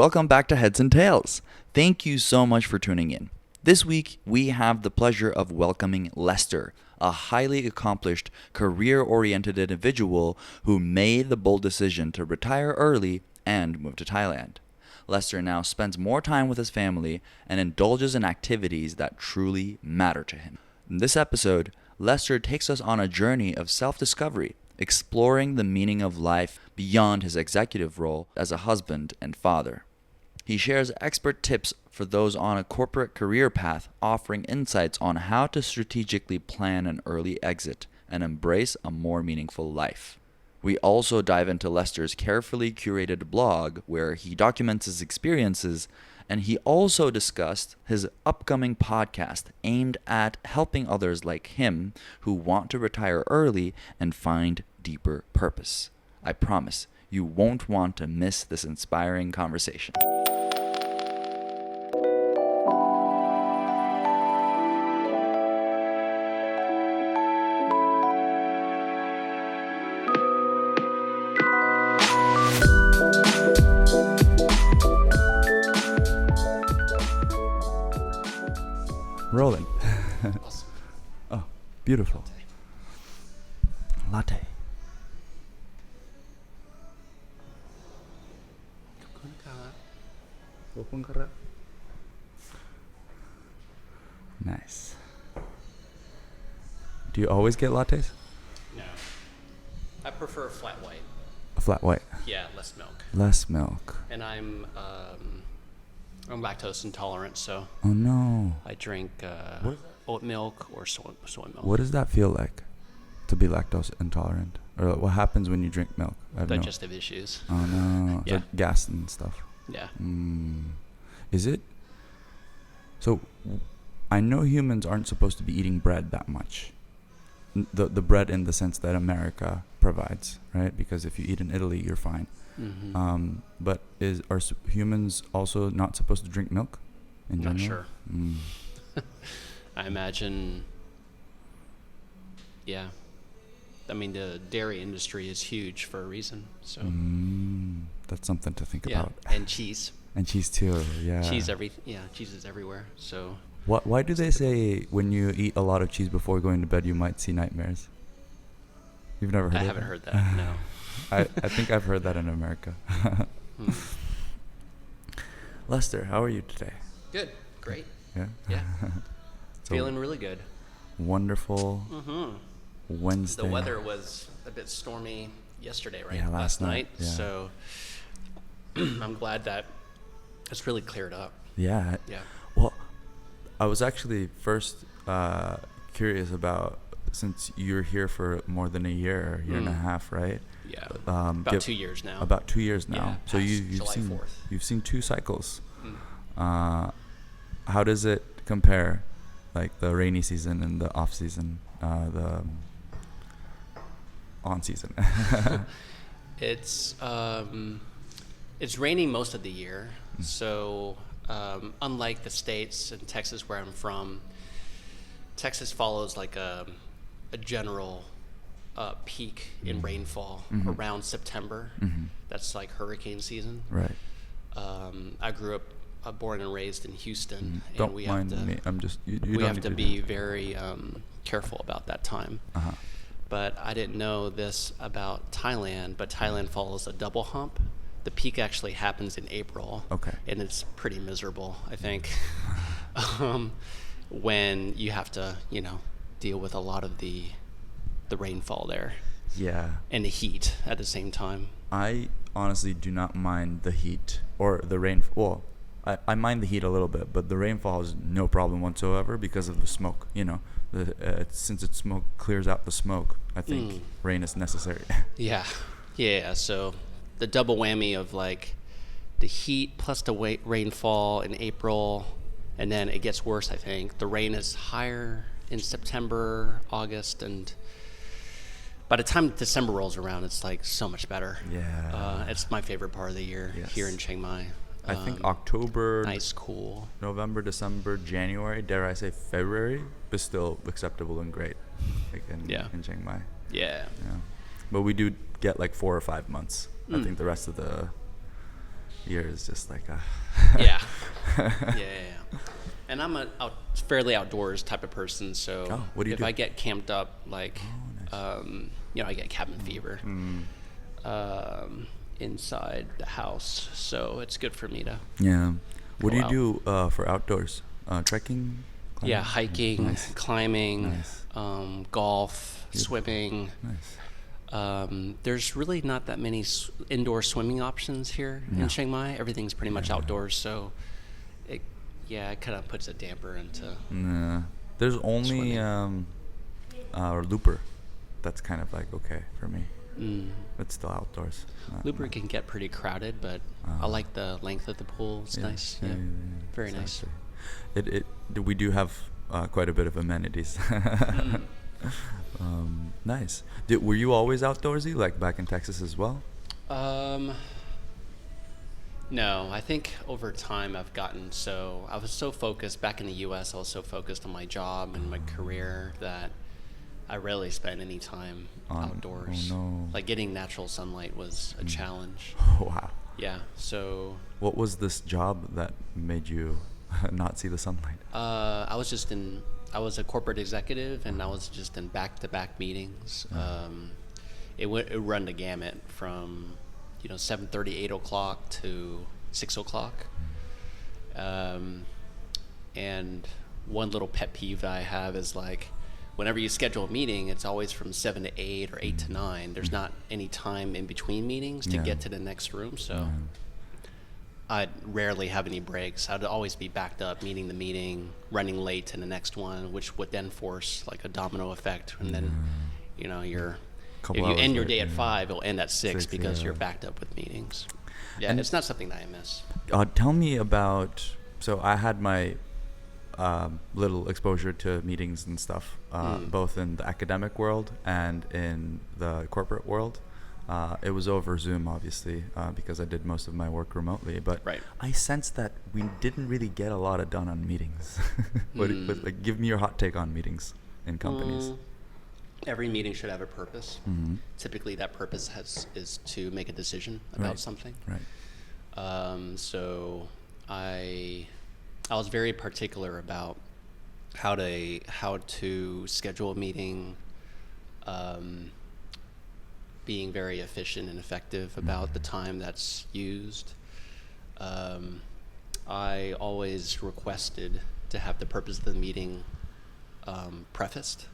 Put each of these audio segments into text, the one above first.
Welcome back to Heads and Tails. Thank you so much for tuning in. This week, we have the pleasure of welcoming Lester, a highly accomplished, career-oriented individual who made the bold decision to retire early and move to Thailand. Lester now spends more time with his family and indulges in activities that truly matter to him. In this episode, Lester takes us on a journey of self-discovery, exploring the meaning of life beyond his executive role as a husband and father. He shares expert tips for those on a corporate career path, offering insights on how to strategically plan an early exit and embrace a more meaningful life. We also dive into Lester's carefully curated blog where he documents his experiences, and he also discussed his upcoming podcast aimed at helping others like him who want to retire early and find deeper purpose. I promise you won't want to miss this inspiring conversation. Rolling. Awesome. Oh, beautiful. Latte. Nice. Do you always get lattes? No. I prefer a flat white. A flat white. Yeah, less milk. Less milk. And I'm lactose intolerant, so Oh no. I drink oat milk or soy milk. What does that feel like to be lactose intolerant? Or what happens when you drink milk? I don't know. Digestive issues. Oh no. Yeah. Like gas and stuff. Yeah. Is it? So, I know humans aren't supposed to be eating bread that much. The bread in the sense that America provides, right? Because if you eat in Italy, you're fine. Mm-hmm. But are humans also not supposed to drink milk in Not general? sure. I imagine. Yeah. I mean, the dairy industry is huge for a reason. So. That's something to think Yeah, about. and cheese. And cheese too, yeah. Cheese is everywhere. So. Why do they say when you eat a lot of cheese before going to bed, you might see nightmares? You've never heard I of haven't that? heard that. No. I think I've heard that in America. Lester, how are you today? Good. Great. Yeah? Yeah. So Feeling really good. wonderful Wednesday. The weather was a bit stormy yesterday, right? Yeah, last night, yeah. So I'm glad that it's really cleared up. Yeah. Yeah. Well, I was actually first curious about, since you're here for more than a year and a half, right? Yeah. About 2 years now. About 2 years now. Yeah, So past you've July seen 4th. you've seen 2 cycles. How does it compare, like the rainy season and the off season, the on season? It's raining most of the year. So unlike the States and Texas where I'm from, Texas follows like a general peak in rainfall around September. That's like hurricane season. Right. I grew up born and raised in Houston, and Don't we mind have to me. I'm just. You we don't have need to be very careful about that time. But I didn't know this about Thailand, but Thailand follows a double hump. The peak actually happens in April. Okay. And it's pretty miserable, I think, when you have to, deal with a lot of the rainfall there Yeah. and the heat at the same time. I honestly do not mind the heat or the rain. Well, I mind the heat a little bit, but the rainfall is no problem whatsoever because of the smoke. Since it's smoke clears out the smoke, I think rain is necessary. Yeah. So the double whammy of like the heat plus the rainfall in April, and then it gets worse, I think. The rain is higher in September, August, and by the time December rolls around, it's like so much better. Yeah. It's my favorite part of the year here in Chiang Mai. I think October, nice, cool. November, December, January, dare I say February, is still acceptable and great, like in Chiang Mai. Yeah. But we do get like 4 or 5 months. I think the rest of Yours just like a. Yeah. Yeah. And I'm a fairly outdoors type of person, so Oh, what do you if do? I get camped up, like, Oh, nice. I get cabin fever inside the house, so it's good for me to Yeah. What go do you out. do for outdoors? Trekking? Yeah, Climbing? hiking, Nice. climbing, Nice. Golf, Beautiful. swimming. Nice. There's really not that many indoor swimming options here No. in Chiang Mai. Everything's pretty much Yeah. outdoors, so it kind of puts a damper into Nah. There's only swimming. Looper. That's kind of like okay for me. Mm. It's still outdoors. Looper can get pretty crowded, but I like the length of the pool. It's nice. Yeah. Very nice. It we do have quite a bit of amenities. Nice. Were you always outdoorsy, like back in Texas as well? No, I think over time I was so focused back in the US, I was so focused on my job and my career that I rarely spent any time outdoors. Oh no. Like getting natural sunlight was a challenge. Wow. Yeah, so What was this job that made you not see the sunlight? I was a corporate executive, and I was just in back-to-back meetings. It run the gamut from 7:30, 8 o'clock to 6 o'clock. And one little pet peeve that I have is like, whenever you schedule a meeting, it's always from 7 to 8 or 8 to 9. There's not any time in between meetings to get to the next room, so I'd rarely have any breaks. I'd always be backed up, meeting the meeting, running late to the next one, which would then force like a domino effect, and then you're if you end your day at 5, it'll end at 6 because you're backed up with meetings. Yeah, and it's not something that I miss. Tell me about. So I had my little exposure to meetings and stuff, both in the academic world and in the corporate world. It was over Zoom, obviously, because I did most of my work remotely. But I sensed that we didn't really get a lot done on meetings. But give me your hot take on meetings in companies. Every meeting should have a purpose. Mm-hmm. Typically, that purpose is to make a decision about something. Right. So I was very particular about how to schedule a meeting, being very efficient and effective about the time that's used. I always requested to have the purpose of the meeting prefaced,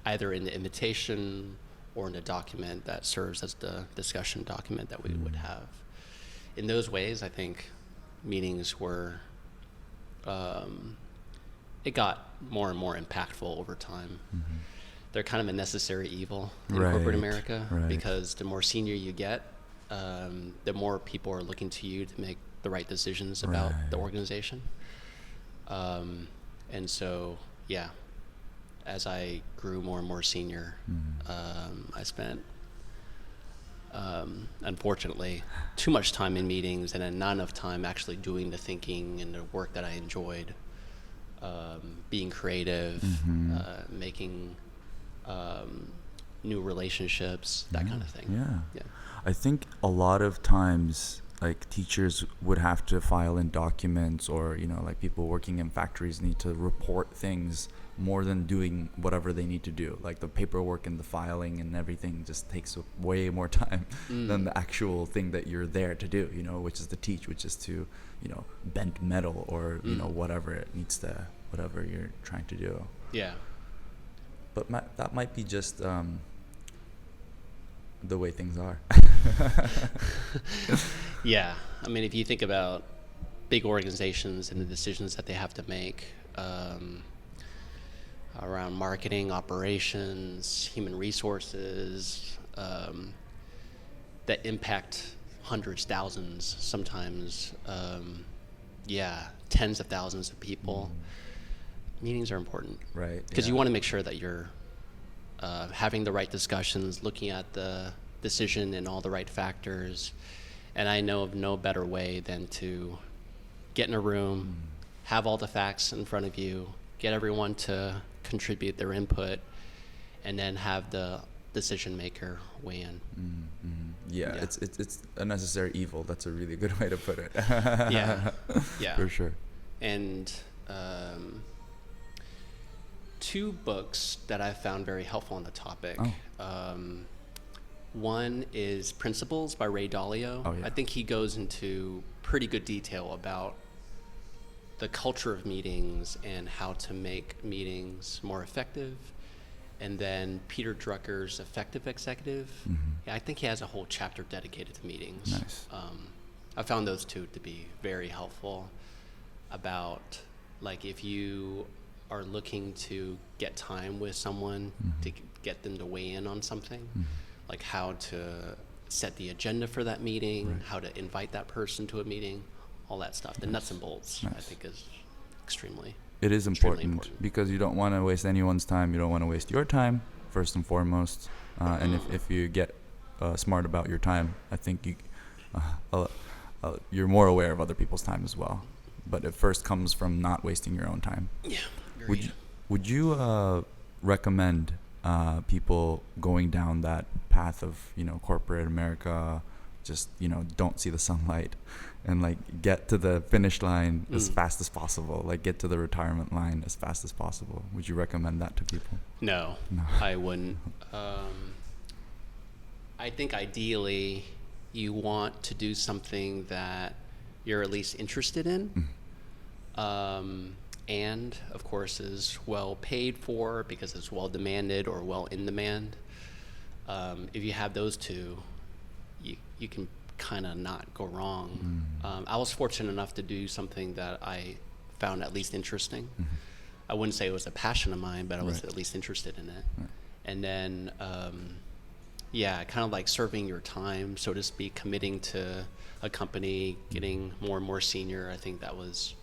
either in the invitation or in the document that serves as the discussion document that we would have. In those ways, I think meetings were, it got more and more impactful over time. They're kind of a necessary evil in corporate America, because the more senior you get, the more people are looking to you to make the right decisions about the organization. And so, as I grew more and more senior, I spent, unfortunately, too much time in meetings and then not enough time actually doing the thinking and the work that I enjoyed, being creative, making new relationships, that kind of thing. Yeah. I think a lot of times, like, teachers would have to file in documents, or like people working in factories need to report things more than doing whatever they need to do. Like the paperwork and the filing and everything just takes way more time than the actual thing that you're there to do, which is to teach, which is to bend metal or whatever it needs to, whatever you're trying to do. But that might be just the way things are. Yeah, I mean, if you think about big organizations and the decisions that they have to make around marketing, operations, human resources, that impact hundreds, thousands, sometimes, tens of thousands of people, meetings are important. Because you want to make sure that you're having the right discussions, looking at the decision and all the right factors. And I know of no better way than to get in a room, have all the facts in front of you, get everyone to contribute their input, and then have the decision maker weigh in. Yeah, Yeah. it's a necessary evil. That's a really good way to put it. Yeah. Yeah. For sure. And two books that I found very helpful on the topic. One is Principles by Ray Dalio. Oh, yeah. I think he goes into pretty good detail about the culture of meetings and how to make meetings more effective. And then Peter Drucker's Effective Executive. Yeah, I think he has a whole chapter dedicated to meetings. Nice. I found those two to be very helpful about, like, if you are looking to get time with someone to get them to weigh in on something, like how to set the agenda for that meeting, how to invite that person to a meeting, all that stuff. The nuts and bolts, I think, is extremely It is extremely important because you don't want to waste anyone's time. You don't want to waste your time, first and foremost. And if you get smart about your time, I think you're more aware of other people's time as well. But it first comes from not wasting your own time. Yeah, agreed. Would you recommend people going down that path of, corporate America, just, don't see the sunlight and like get to the finish line as fast as possible, like get to the retirement line as fast as possible? Would you recommend that to people? No. I wouldn't. I think ideally you want to do something that you're at least interested in, and of course is well paid for because it's well demanded or well in demand. If you have those two, you can kind of not go wrong. I was fortunate enough to do something that I found at least interesting. I wouldn't say it was a passion of mine, but I was at least interested in it. And then, kind of like serving your time, so to speak, committing to a company, getting more and more senior. I think that was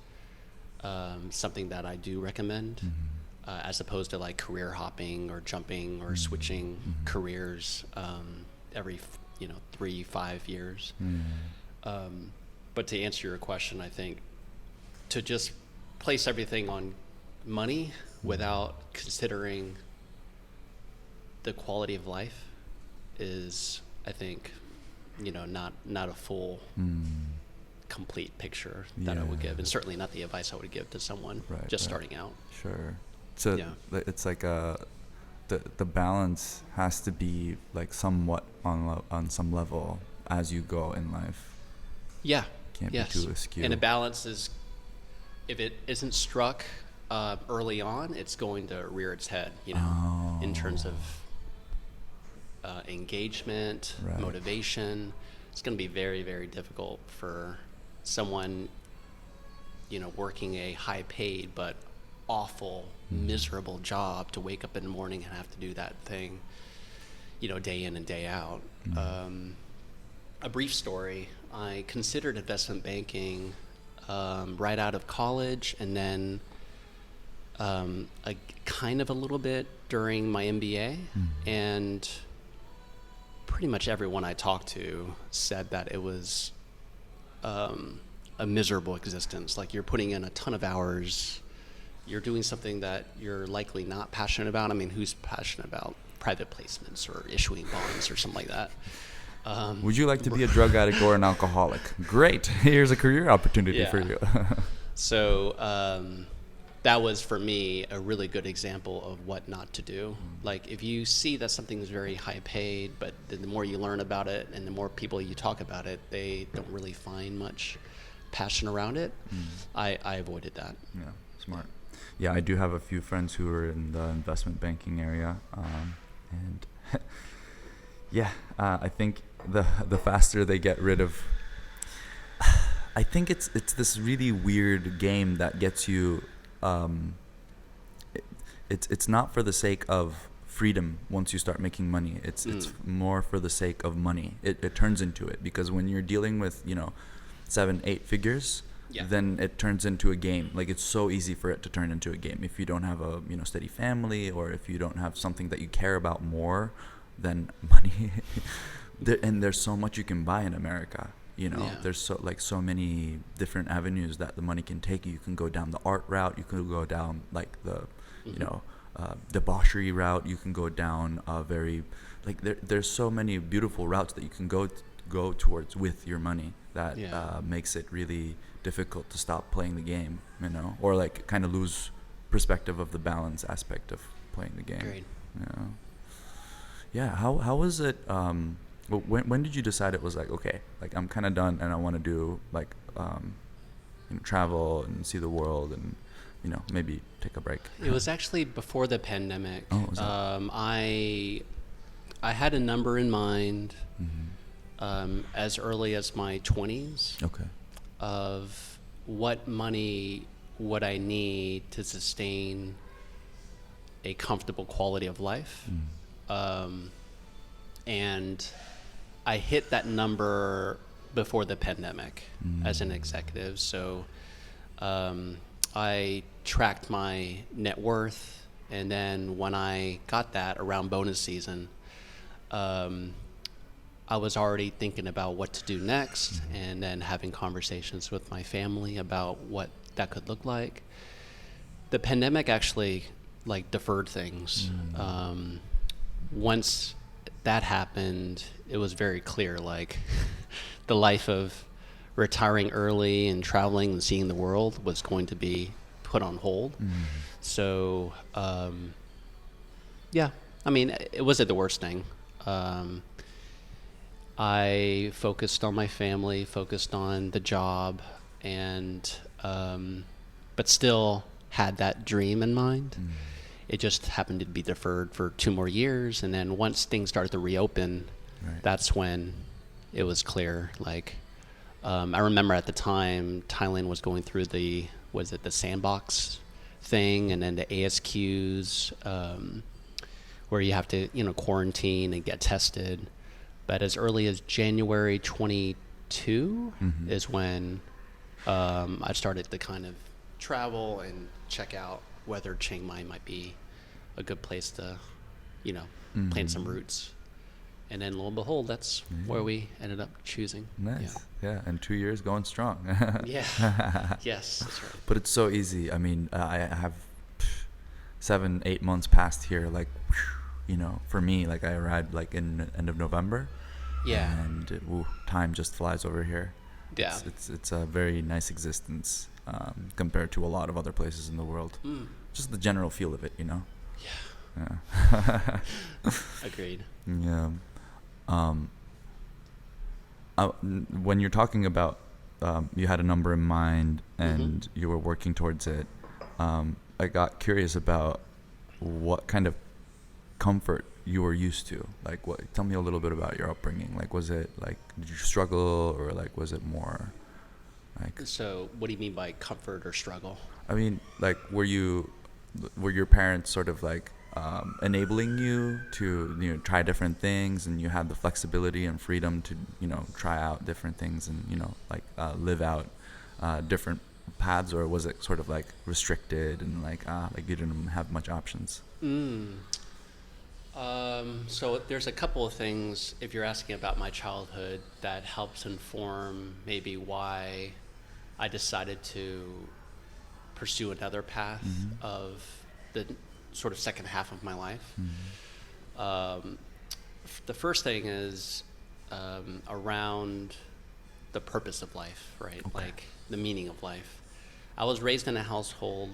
something that I do recommend, as opposed to like career hopping or jumping or switching careers every 3-5 years. But to answer your question, I think to just place everything on money without considering the quality of life is, I think, not a full complete picture that I would give, and certainly not the advice I would give to someone just starting out. Sure. So it's like the balance has to be like somewhat on some level as you go in life. Yeah. Can't be too askew. And a balance is, if it isn't struck early on, it's going to rear its head, in terms of engagement, motivation. It's going to be very, very difficult for someone, working a high-paid but awful, miserable job to wake up in the morning and have to do that thing, day in and day out. A brief story: I considered investment banking right out of college, and then kind of a little bit during my MBA, and pretty much everyone I talked to said that it was a miserable existence. Like, you're putting in a ton of hours, you're doing something that you're likely not passionate about. I mean, who's passionate about private placements or issuing bonds or something like that? Would you like to be a drug addict or an alcoholic? Great. Here's a career opportunity for you. So that was, for me, a really good example of what not to do. Like, if you see that something is very high paid, but the more you learn about it and the more people you talk about it, they don't really find much passion around it, I avoided that. Yeah, smart. Yeah, I do have a few friends who are in the investment banking area, and I think the faster they get rid of, I think it's this really weird game that gets you. It's not for the sake of freedom. Once you start making money, it's more for the sake of money. It turns into it, because when you're dealing with 7-8 figures, then it turns into a game. Like, it's so easy for it to turn into a game if you don't have a steady family, or if you don't have something that you care about more than money. And there's so much you can buy in America. There's so many different avenues that the money can take you. You can go down the art route. You can go down like the debauchery route. You can go down a very like there's so many beautiful routes that you can go towards with your money that makes it really difficult to stop playing the game, you know, or like kind of lose perspective of the balance aspect of playing the game. Agreed. Yeah. Yeah. How was it? When did you decide it was like, okay, like I'm kind of done and I want to do like travel and see the world and maybe take a break? It was actually before the pandemic. Oh, was that? I had a number in mind Mm-hmm. as early as my 20s Okay. of what money would I need to sustain a comfortable quality of life. And I hit that number before the pandemic as an executive. So I tracked my net worth, and then when I got that around bonus season, I was already thinking about what to do next, and then having conversations with my family about what that could look like. The pandemic actually like deferred things. Once that happened, it was very clear, like the life of retiring early and traveling and seeing the world was going to be put on hold. So, yeah, I mean, it wasn't the worst thing. I focused on my family, focused on the job, and but still had that dream in mind. It just happened to be deferred for 2 more years, and then once things started to reopen, that's when it was clear. Like, I remember at the time, Thailand was going through the sandbox thing, and then the ASQs, where you have to, quarantine and get tested. But as early as January 22 is when I started to kind of travel and check out whether Chiang Mai might be a good place to, plant some roots. And then lo and behold, that's where we ended up choosing. Nice. Yeah. And 2 years going strong. Yeah. Yes, that's right. But it's so easy. I mean, I have 7-8 months past here, like, for me, like I arrived like in the end of November. Yeah. And time just flies over here. Yeah. It's a very nice existence compared to a lot of other places in the world. Just the general feel of it, Yeah. Agreed. Yeah. When you're talking about you had a number in mind and you were working towards it, I got curious about what kind of comfort you were used to. Like, tell me a little bit about your upbringing. Like, was it like, did you struggle, or like was it more like? So what do you mean by comfort or struggle? I mean, like, were your parents sort of like enabling you to try different things, and you had the flexibility and freedom to try out different things and live out different paths, or was it sort of like restricted and like you didn't have much options? So there's a couple of things, if you're asking about my childhood, that helps inform maybe why I decided to pursue another path of the sort of second half of my life. The first thing is around the purpose of life, right? Okay. Like the meaning of life. I was raised in a household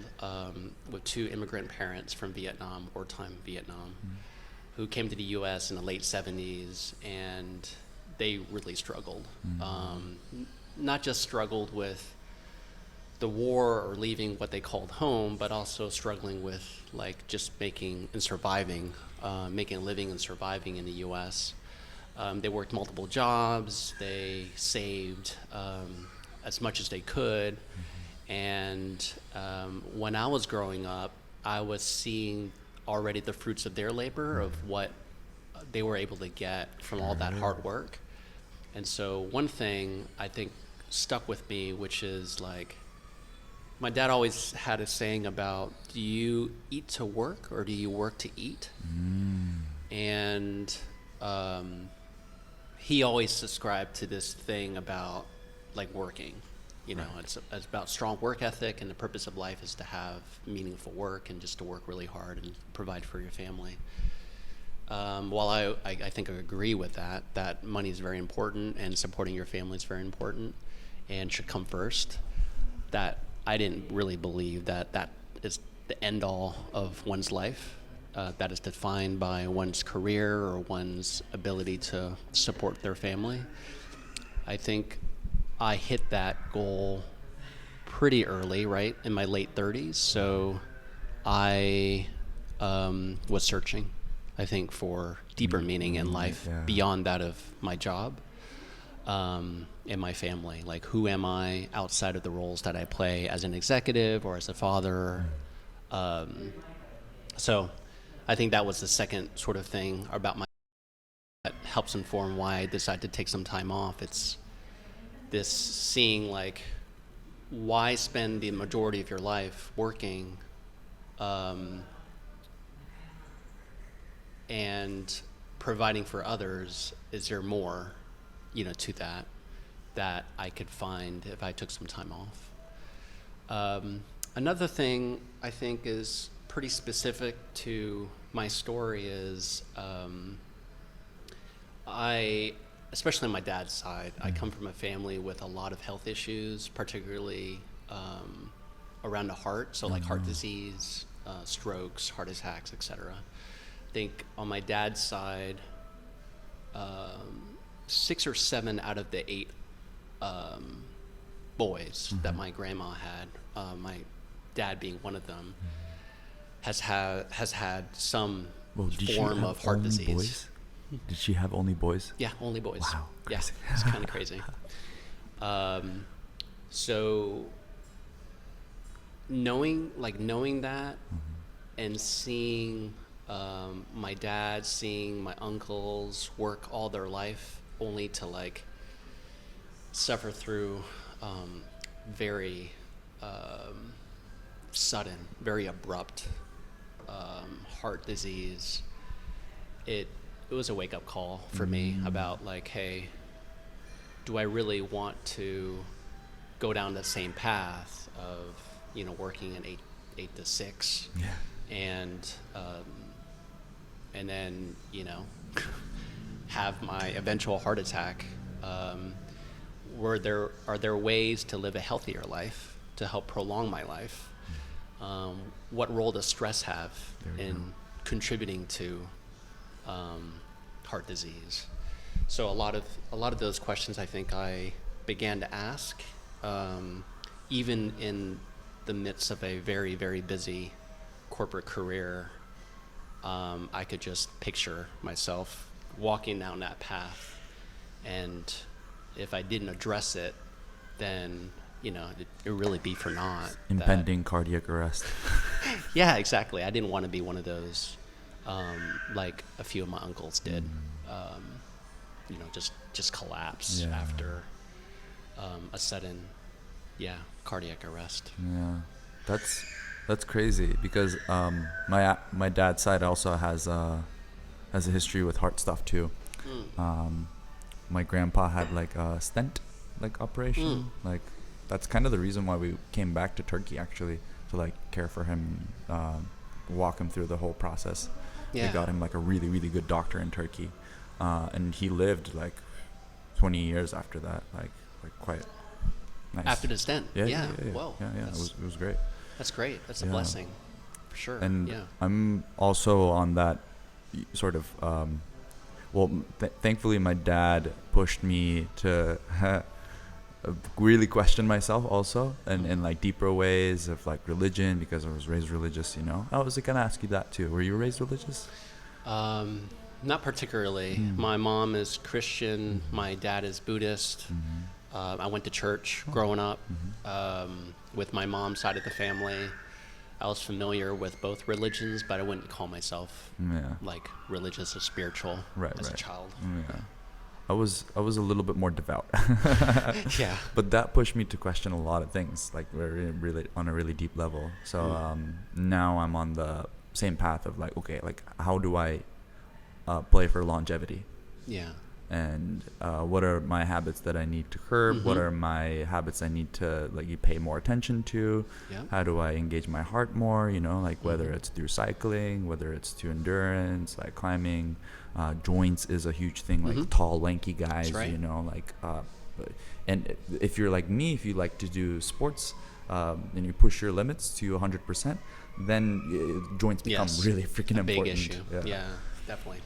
with 2 immigrant parents from Vietnam, wartime Vietnam, who came to the U.S. in the late 70s, and they really struggled. Not just struggled with the war or leaving what they called home, but also struggling with like just making a living and surviving in the U.S. They worked multiple jobs. They saved as much as they could. And when I was growing up, I was seeing already the fruits of their labor, of what they were able to get from all that hard work. And so one thing I think stuck with me, which is like, my dad always had a saying about, do you eat to work or do you work to eat? And he always subscribed to this thing about like working. You know, Right. it's about strong work ethic, and the purpose of life is to have meaningful work and just to work really hard and provide for your family. While I think I agree with that money is very important and supporting your family is very important and should come first, that I didn't really believe that is the end all of one's life. That is defined by one's career or one's ability to support their family. I think I hit that goal pretty early, right, in my late 30s. So I was searching, I think, for deeper meaning in life Yeah. beyond that of my job and my family. Like, who am I outside of the roles that I play as an executive or as a father? So I think that was the second sort of thing about my that helps inform why I decided to take some time off. It's this seeing, like, why spend the majority of your life working and providing for others? Is there more, to that I could find if I took some time off? Another thing I think is pretty specific to my story is especially on my dad's side, I come from a family with a lot of health issues, particularly around the heart, so like heart disease, strokes, heart attacks, etc. I think on my dad's side, 6 or 7 out of the 8 boys that my grandma had, my dad being one of them, has had some Well, did she form have of heart only disease. boys? Did she have only boys? Yeah, only boys. Wow, Yeah, crazy. it's kind of crazy. So knowing that and seeing my dad, seeing my uncles work all their life only to like suffer through very sudden, very abrupt heart disease, it was a wake-up call for me about like, hey, do I really want to go down the same path of working an 8 to 6 Yeah. and then have my eventual heart attack? Are there ways to live a healthier life to help prolong my life? What role does stress have in contributing to heart disease? So a lot of those questions I think I began to ask, even in the midst of a very, very busy corporate career. I could just picture myself walking down that path, and if I didn't address it, then it would really be for naught. Impending cardiac arrest. Yeah, exactly. I didn't want to be one of those, like a few of my uncles did. Just collapse after a sudden, cardiac arrest. Yeah, that's crazy because my dad's side also has a history with heart stuff too. My grandpa had like a stent operation. Like that's kind of the reason why we came back to Turkey, actually, to like care for him, walk him through the whole process. Yeah. We got him like a really, really good doctor in Turkey, and he lived like 20 years after that, like quite nice. After the stent. Yeah. Whoa. Yeah. It was great. That's great. That's a Yeah. blessing, for sure. And yeah. I'm also on that sort of thankfully my dad pushed me to really question myself also, and in like deeper ways of like religion, because I was raised religious. I was gonna ask you that too. Were you raised religious? Not particularly. My mom is Christian. My dad is Buddhist. I went to church growing up with my mom's side of the family. I was familiar with both religions, but I wouldn't call myself like religious or spiritual as a child. Yeah. I was a little bit more devout. Yeah. But that pushed me to question a lot of things, like really on a really deep level. So now I'm on the same path of like, okay, like how do I play for longevity? Yeah. and what are my habits that I need to curb, what are my habits I need to like you pay more attention to, how do I engage my heart more, like whether it's through cycling, whether it's through endurance, like climbing, joints is a huge thing, like tall lanky guys, right. And if you're like me, if you like to do sports and you push your limits to 100%, then joints become really freaking important. Big issue. Yeah, definitely.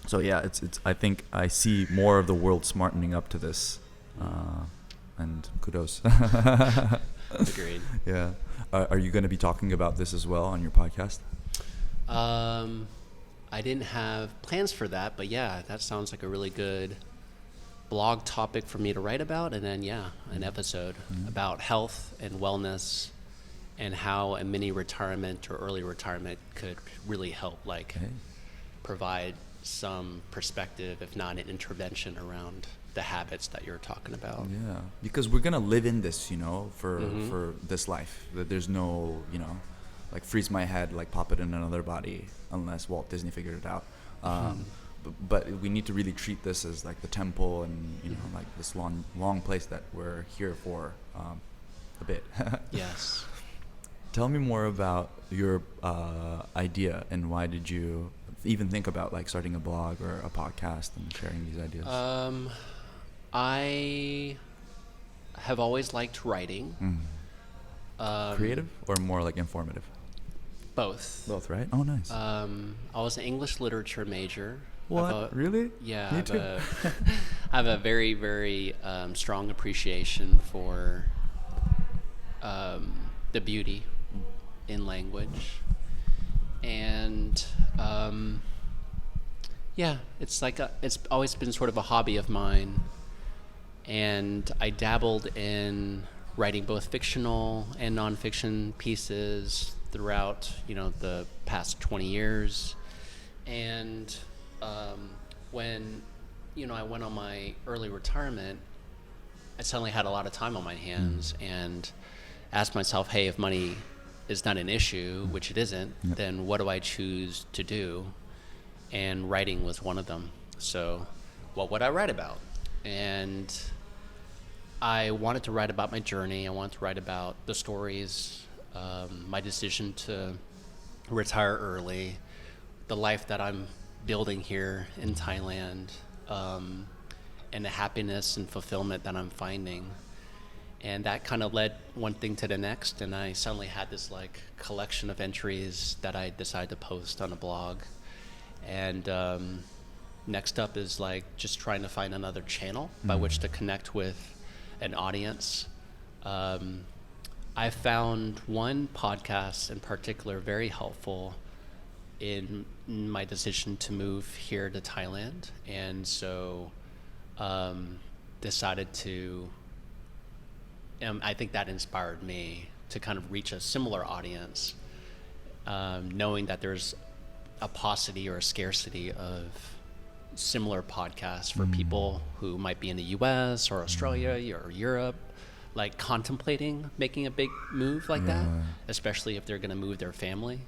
So yeah, it's. I think I see more of the world smartening up to this, and kudos. Agreed. Yeah. Are you going to be talking about this as well on your podcast? I didn't have plans for that, but yeah, that sounds like a really good blog topic for me to write about, and then an episode about health and wellness and how a mini retirement or early retirement could really help provide some perspective, if not an intervention, around the habits that you're talking about. Yeah, because we're gonna live in this, for this life. That there's no, like freeze my head, like pop it in another body, unless Walt Disney figured it out. But we need to really treat this as like the temple, and like this long place that we're here for a bit. Yes. Tell me more about your idea, and why did you even think about like starting a blog or a podcast and sharing these ideas? I have always liked writing. Creative or more like informative? Both. Both, right? Oh, nice. I was an English literature major. What? Really? Yeah. Me too. I have a very, very strong appreciation for the beauty in language. And it's like it's always been sort of a hobby of mine. And I dabbled in writing both fictional and nonfiction pieces throughout, the past 20 years. And when, I went on my early retirement, I suddenly had a lot of time on my hands and asked myself, hey, if money is not an issue, which it isn't, then what do I choose to do? And writing was one of them. So what would I write about? And I wanted to write about my journey. I wanted to write about the stories, my decision to retire early, the life that I'm building here in Thailand, and the happiness and fulfillment that I'm finding. And that kind of led one thing to the next, and I suddenly had this collection of entries that I decided to post on a blog. And next up is just trying to find another channel by which to connect with an audience. I found one podcast in particular very helpful in my decision to move here to Thailand, and so decided to, I think that inspired me to kind of reach a similar audience, knowing that there's a paucity or a scarcity of similar podcasts for people who might be in the US or Australia or Europe, contemplating making a big move like that, especially if they're going to move their family.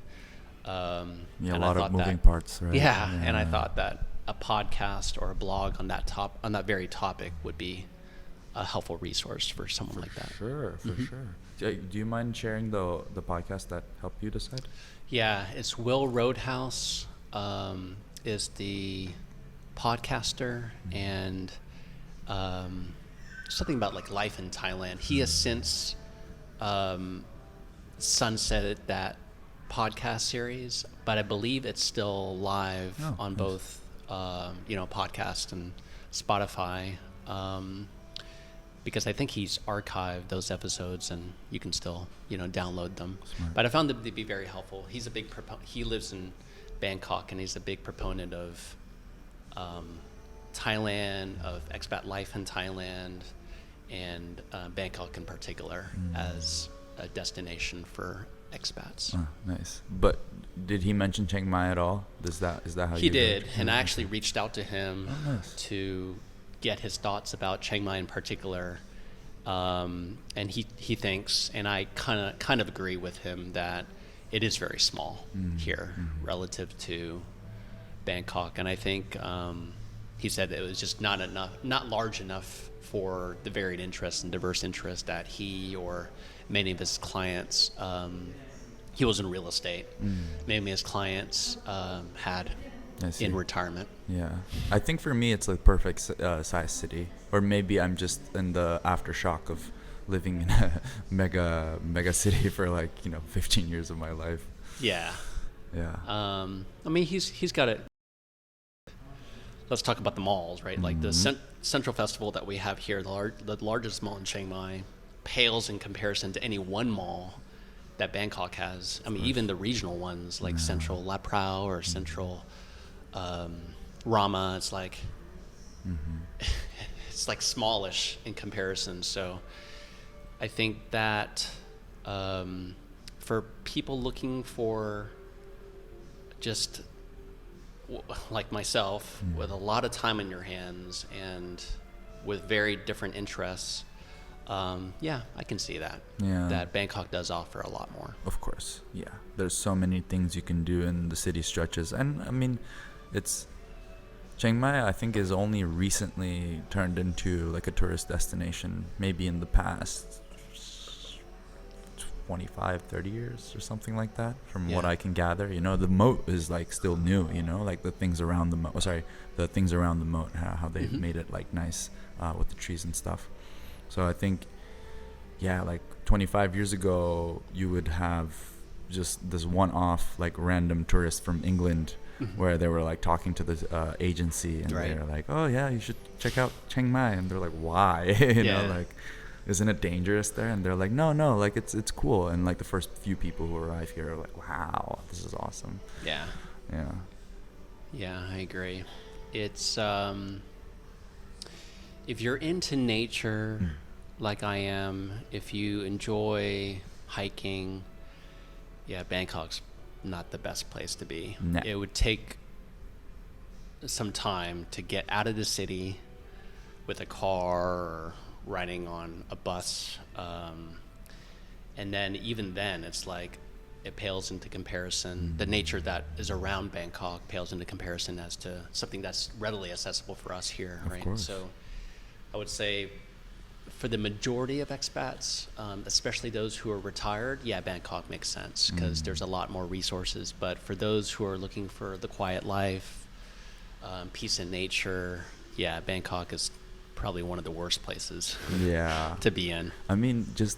A lot of moving parts, right? Yeah, and I thought that a podcast or a blog on that very topic would be a helpful resource for someone like that. For sure. Do you mind sharing the podcast that helped you decide? Yeah, it's Will Roadhouse is the podcaster, and something about life in Thailand. He has since sunsetted that podcast series, but I believe it's still live on both podcast and Spotify, because I think he's archived those episodes and you can still download them. Smart. But I found them to be very helpful. He's a big he lives in Bangkok, and he's a big proponent of Thailand, of expat life in Thailand, and Bangkok in particular as a destination for expats. Oh, nice. But did he mention Chiang Mai at all? Is that how he did? And I actually reached out to him to get his thoughts about Chiang Mai in particular, and he thinks, and I kind of agree with him, that it is very small here relative to Bangkok, and I think he said that it was just not large enough for the varied interests and diverse interests that he or many of his clients. He was in real estate. Many of his clients had in retirement. Yeah, I think for me it's like perfect size city, or maybe I'm just in the aftershock of living in a mega city for like 15 years of my life. Yeah. Yeah. I mean, he's got it. Let's talk about the malls, right? Like the Central Festival that we have here, the largest mall in Chiang Mai, pales in comparison to any one mall that Bangkok has. I mean, even the regional ones like Central La Prau or Central Rama, it's like it's like smallish in comparison. So I think that for people looking for just like myself with a lot of time in your hands and with very different interests, I can see that. Yeah. That Bangkok does offer a lot more. Of course, yeah. There's so many things you can do in the city stretches, and I mean, it's Chiang Mai. I think is only recently turned into like a tourist destination. Maybe in the past 25-30 years or something like that, from what I can gather. The moat is like still new. Like the things around the moat. The things around the moat, how they've made it like nice with the trees and stuff. So I think, like 25 years ago, you would have just this one-off, like random tourist from England, where they were like talking to the agency, and they're like, "Oh yeah, you should check out Chiang Mai," and they're like, "Why?" Like, isn't it dangerous there? And they're like, no, like it's cool. And like the first few people who arrive here are like, wow, this is awesome. Yeah. I agree. It's if you're into nature like I am, if you enjoy hiking, Bangkok's not the best place to be. No. It would take some time to get out of the city with a car or riding on a bus, and then even then it's like it pales into comparison. The nature that is around Bangkok pales into comparison as to something that's readily accessible for us here, right? So I would say for the majority of expats, especially those who are retired, Bangkok makes sense because there's a lot more resources. But for those who are looking for the quiet life, peace and nature, Bangkok is probably one of the worst places to be in. I mean, just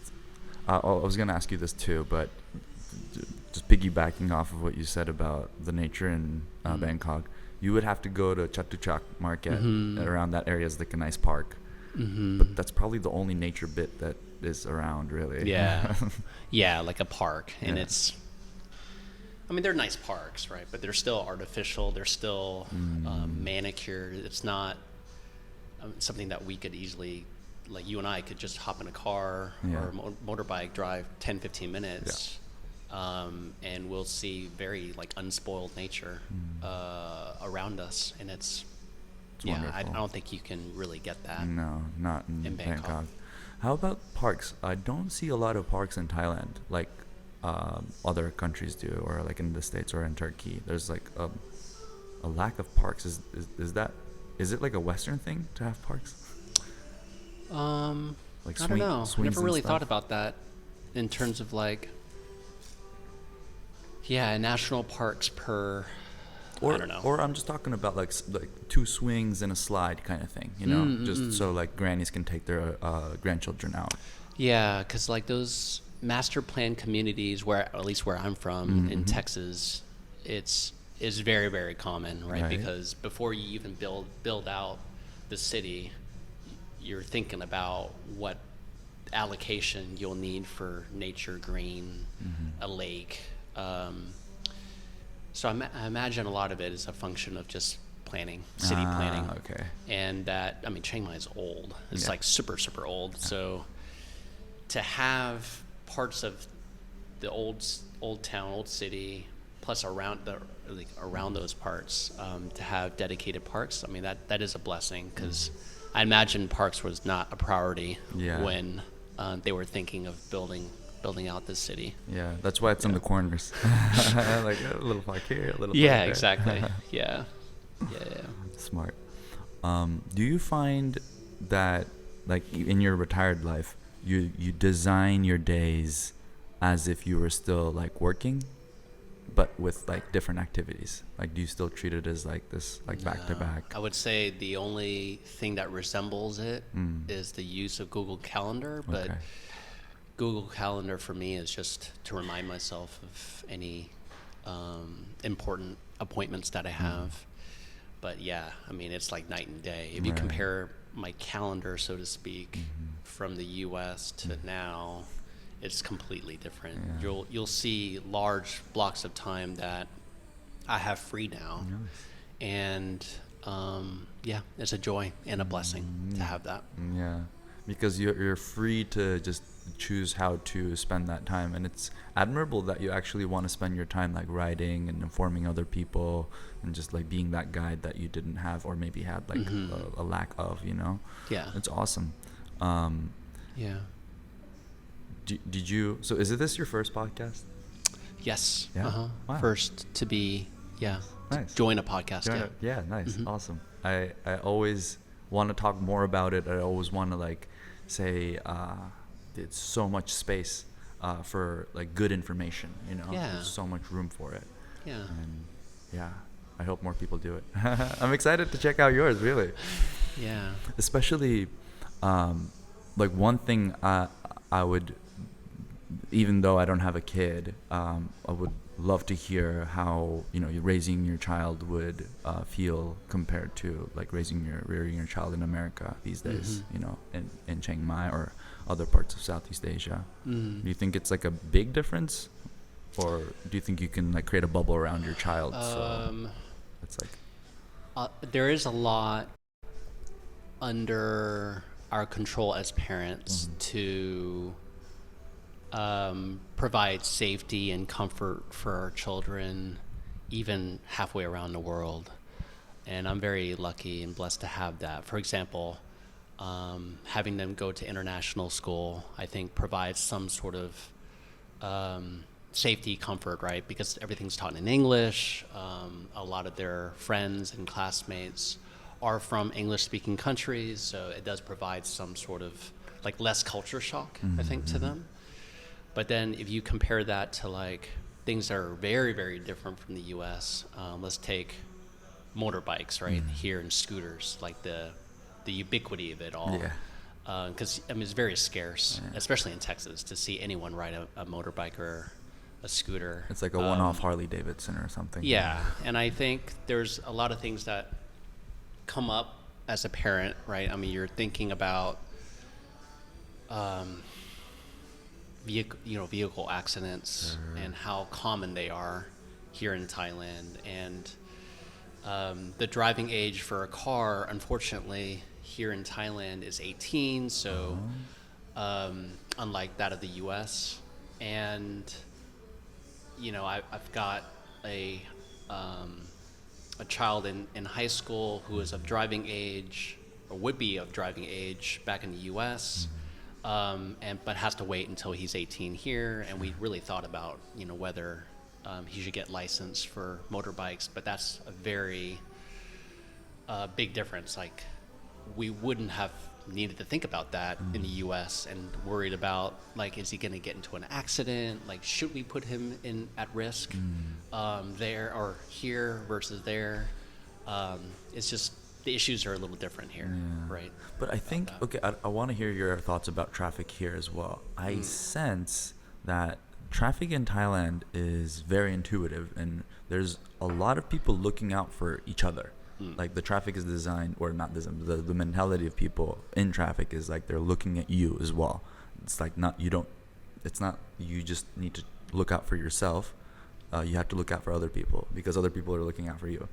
I was gonna ask you this too, but just piggybacking off of what you said about the nature in Bangkok, you would have to go to Chatuchak Market. Around that area is like a nice park, but that's probably the only nature bit that is around, really. Like a park, and it's, I mean, they're nice parks, right? But they're still artificial. They're still manicured. It's not something that we could easily, like you and I could just hop in a car or a motorbike, drive 10-15 minutes, and we'll see very like unspoiled nature around us, and it's I don't think you can really get that. No, not in Bangkok. How about parks? I don't see a lot of parks in Thailand like other countries do, or like in the States or in Turkey. There's like a lack of parks. Is it like a Western thing to have parks? Like I don't know. I never really thought about that in terms of like, national parks per. I don't know. Or I'm just talking about like two swings and a slide kind of thing, just so like grannies can take their grandchildren out. Yeah, because like those master plan communities, at least where I'm from in Texas, is very, very common, right? Because before you even build out the city, you're thinking about what allocation you'll need for nature, green, a lake. So I imagine a lot of it is a function of just planning, city planning. Okay. And that, I mean, Chiang Mai is old. It's like super, super old. So to have parts of the old town, old city, plus around those parts, to have dedicated parks, I mean, that is a blessing, because I imagine parks was not a priority when they were thinking of building out this city. Yeah, that's why it's on the corners. Like a little park here, a little park there. Exactly. Yeah. Smart. Do you find that, like, in your retired life, you design your days as if you were still like working, but with like different activities? Like, do you still treat it as like this, like back to back? I would say the only thing that resembles it is the use of Google Calendar, but Okay. Google Calendar for me is just to remind myself of any important appointments that I have. But yeah, I mean, it's like night and day. If you Right. compare my calendar, so to speak, from the U.S. to now, it's completely different. Yeah. You'll see large blocks of time that I have free now, and yeah, it's a joy and a blessing to have that. Yeah, because you're free to just choose how to spend that time, and it's admirable that you actually want to spend your time like writing and informing other people, and just like being that guide that you didn't have or maybe had like a lack of. Yeah. It's awesome. Um, Yeah. did you? So is this your first podcast? Yes. Yeah. Uh-huh. Wow. First to be, to Nice. join a podcast. Yeah, yeah, nice, awesome. I always want to talk more about it. I always want to like say it's so much space for like good information. Yeah. There's so much room for it. Yeah. And yeah, I hope more people do it. I'm excited to check out yours, really. Yeah. Especially like one thing I would, even though I don't have a kid, I would love to hear how raising your child would feel compared to like rearing your child in America these days. In Chiang Mai or other parts of Southeast Asia. Do you think it's like a big difference, or do you think you can like create a bubble around your child? So it's like there is a lot under our control as parents to provide safety and comfort for our children, even halfway around the world. And I'm very lucky and blessed to have that. For example, having them go to international school, I think provides some sort of safety, comfort, right? Because everything's taught in English. A lot of their friends and classmates are from English-speaking countries, so it does provide some sort of like less culture shock, I think, to them. But then if you compare that to like things that are very, very different from the U.S., let's take motorbikes, right? Here and scooters, like the ubiquity of it all. Yeah. Because I mean, it's very scarce, especially in Texas, to see anyone ride a motorbike or a scooter. It's like a one-off Harley Davidson or something. Yeah, and I think there's a lot of things that come up as a parent, right? I mean, you're thinking about vehicle accidents and how common they are here in Thailand, and the driving age for a car, unfortunately, here in Thailand is 18, so unlike that of the U.S. And I've got a child in high school who is of driving age, or would be of driving age back in the U.S. But has to wait until he's 18 here, and we really thought about whether he should get licensed for motorbikes, but that's a very big difference. Like, we wouldn't have needed to think about that in the U.S. and worried about, like, is he going to get into an accident? Like, should we put him at risk there or here versus there? It's just the issues are a little different here, right? But I think, okay, I want to hear your thoughts about traffic here as well. I sense that traffic in Thailand is very intuitive, and there's a lot of people looking out for each other. Like, the traffic is designed, or not designed, the mentality of people in traffic is like they're looking at you as well. It's like it's not you just need to look out for yourself. You have to look out for other people because other people are looking out for you.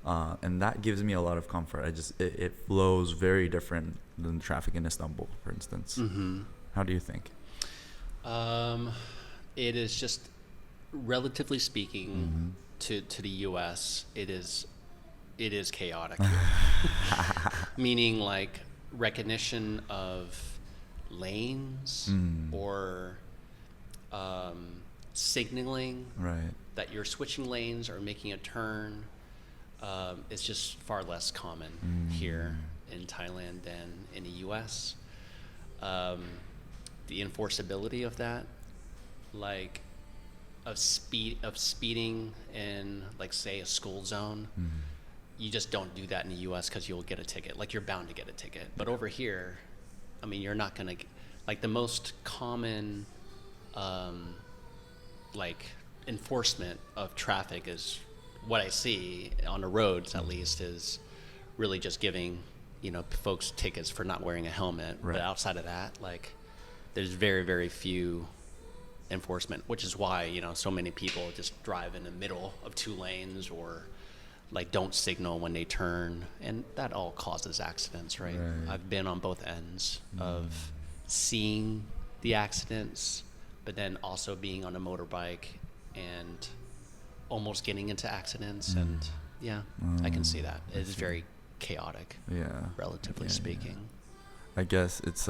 And that gives me a lot of comfort. It flows very different than traffic in Istanbul, for instance. How do you think? It is just, relatively speaking, to the U.S., it is chaotic. Meaning, like, recognition of lanes or signaling Right. that you're switching lanes or making a turn. It's just far less common here in Thailand than in the U.S. The enforceability of that, like of speeding in, like, say, a school zone, you just don't do that in the U.S. because you'll get a ticket. Like, you're bound to get a ticket. But over here, I mean, you're not gonna, like, the most common like enforcement of traffic is what I see on the roads, at least, is really just giving, folks tickets for not wearing a helmet. Right. But outside of that, like, there's very, very few enforcement, which is why, so many people just drive in the middle of two lanes, or like don't signal when they turn, and that all causes accidents, right? I've been on both ends of seeing the accidents, but then also being on a motorbike and almost getting into accidents. And I can see that. It is very chaotic, relatively speaking. I guess it's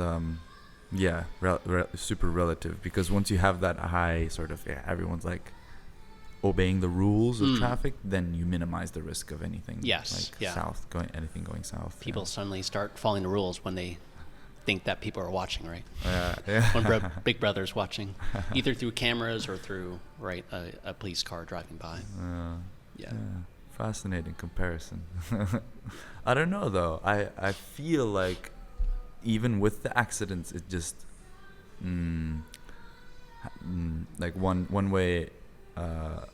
super relative, because once you have that high sort of everyone's like obeying the rules of traffic, then you minimize the risk of anything. Yes, anything going south. People suddenly start following the rules when they think that people are watching, right? Yeah. When Big Brother's watching, either through cameras or through a police car driving by. Yeah. Fascinating comparison. I don't know though. I feel like even with the accidents, it just like one way